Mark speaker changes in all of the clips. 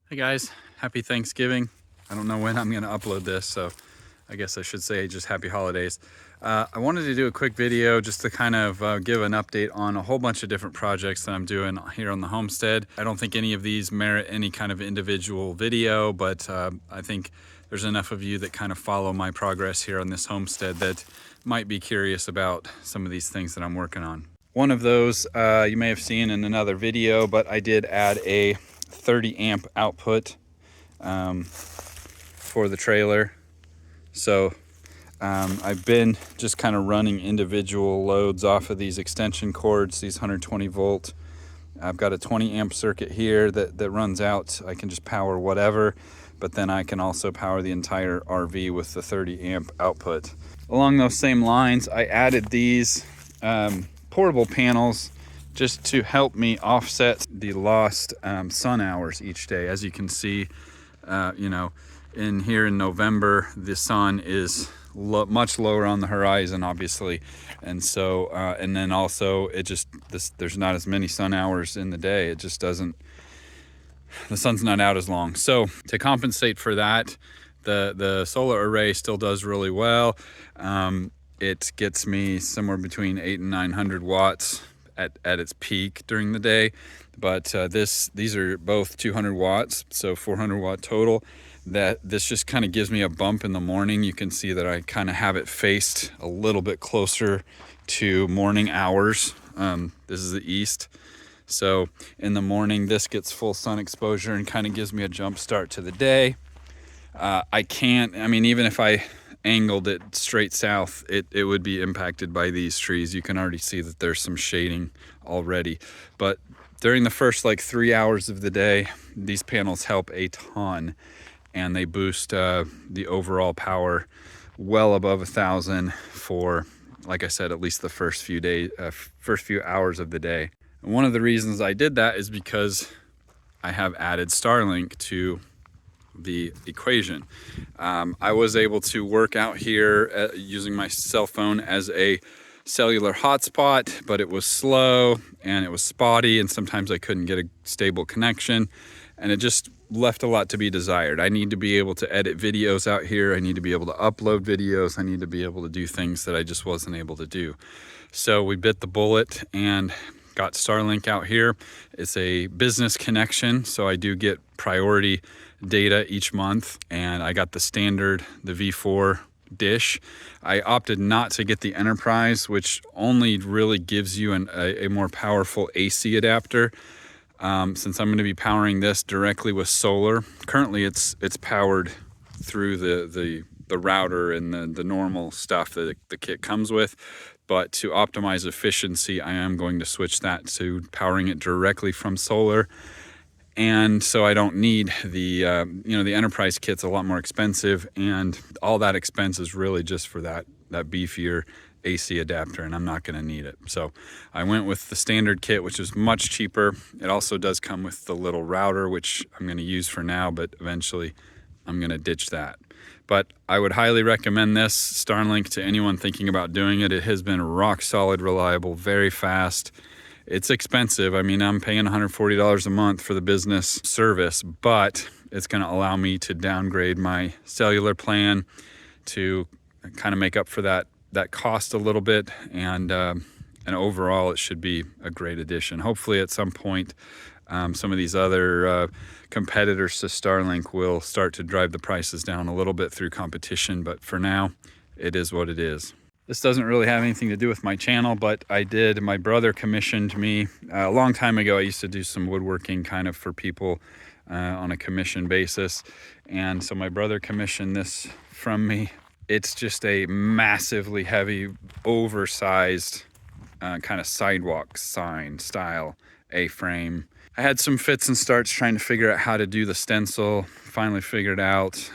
Speaker 1: Hey guys, happy Thanksgiving. I don't know when I'm going to upload this, so I guess I should say just happy holidays. I wanted to do a quick video just to kind of give an update on a whole bunch of different projects that I'm doing here on the homestead. I don't think any of these merit any kind of individual video, but I think there's enough of you that kind of follow my progress here on this homestead that might be curious about some of these things that I'm working on. One of those you may have seen in another video, but I did add a 30 amp output for the trailer. So I've been just kind of running individual loads off of these extension cords, these 120 volt. I've got a 20 amp circuit here that runs out. I can just power whatever, but then I can also power the entire RV with the 30 amp output. Along those same lines, I added these portable panels just to help me offset the lost sun hours each day. As you can see, in here in November, the sun is much lower on the horizon, obviously, and so and then also there's not as many sun hours in the day. It just doesn't. The sun's not out as long. So to compensate for that, the solar array still does really well. It gets me somewhere between 800 and 900 watts at its peak during the day, but these are both 200 watts, so 400 watt total. This just kind of gives me a bump in the morning. You can see that I kind of have it faced a little bit closer to morning hours. This is the east, so in the morning this gets full sun exposure and kind of gives me a jump start to the day. Even if I angled it straight south, it would be impacted by these trees. You can already see that there's some shading already, but during the first 3 hours of the day, these panels help a ton, and they boost the overall power well above 1,000 for, like I said, at least the first few hours of the day. And one of the reasons I did that is because I have added Starlink to the equation. I was able to work out here using my cell phone as a cellular hotspot, but it was slow and it was spotty, and sometimes I couldn't get a stable connection, and it just left a lot to be desired. I need to be able to edit videos out here. I need to be able to upload videos. I need to be able to do things that I just wasn't able to do. So we bit the bullet and got Starlink out here. It's a business connection, so I do get priority data each month, and I got the standard, the V4 dish. I opted not to get the Enterprise, which only really gives you a more powerful AC adapter. Since I'm going to be powering this directly with solar, currently it's powered through the router and the normal stuff that the kit comes with. But to optimize efficiency, I am going to switch that to powering it directly from solar. And so I don't need the Enterprise kit's a lot more expensive, and all that expense is really just for that beefier AC adapter, and I'm not going to need it. So I went with the standard kit, which is much cheaper. It also does come with the little router, which I'm going to use for now, but eventually I'm going to ditch that. But I would highly recommend this Starlink to anyone thinking about doing it. It has been rock solid, reliable, very fast. It's expensive. I mean, I'm paying $140 a month for the business service, but it's going to allow me to downgrade my cellular plan to kind of make up for that cost a little bit, and overall it should be a great addition. Hopefully at some point some of these other competitors to Starlink will start to drive the prices down a little bit through competition, but for now it is what it is. This doesn't really have anything to do with my channel, but my brother commissioned me a long time ago. I used to do some woodworking kind of for people on a commission basis, and so my brother commissioned this from me. It's just a massively heavy, oversized kind of sidewalk sign style A-frame. I had some fits and starts trying to figure out how to do the stencil. Finally figured out.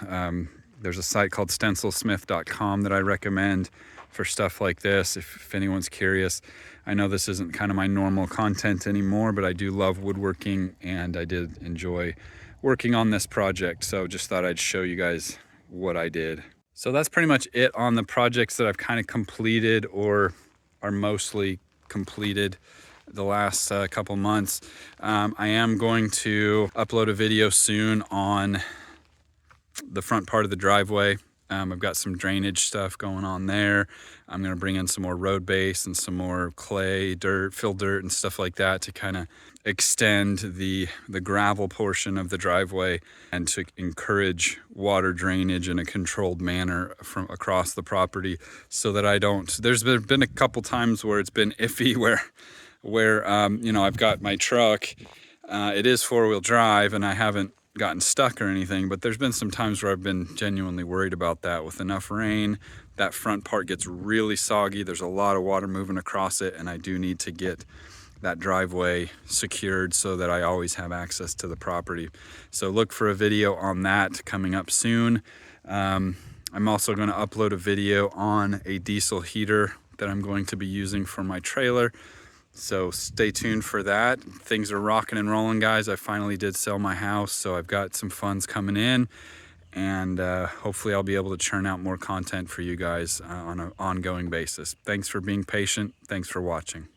Speaker 1: There's a site called stencilsmith.com that I recommend for stuff like this, if anyone's curious. I know this isn't kind of my normal content anymore, but I do love woodworking, and I did enjoy working on this project, so just thought I'd show you guys what I did. So that's pretty much it on the projects that I've kind of completed or are mostly completed the last couple months. I am going to upload a video soon on the front part of the driveway. I've got some drainage stuff going on there. I'm going to bring in some more road base and some more clay, dirt, fill dirt and stuff like that to kind of extend the gravel portion of the driveway and to encourage water drainage in a controlled manner from across the property, so that I don't, there's been a couple times where it's been iffy where you know, I've got my truck, it is 4-wheel drive and I haven't gotten stuck or anything, but there's been some times where I've been genuinely worried about that. With enough rain, that front part gets really soggy. There's a lot of water moving across it, and I do need to get that driveway secured so that I always have access to the property. So look for a video on that coming up soon. I'm also going to upload a video on a diesel heater that I'm going to be using for my trailer. So stay tuned for that. Things are rocking and rolling, guys. I finally did sell my house, so I've got some funds coming in, and hopefully I'll be able to churn out more content for you guys on an ongoing basis. Thanks for being patient. Thanks for watching.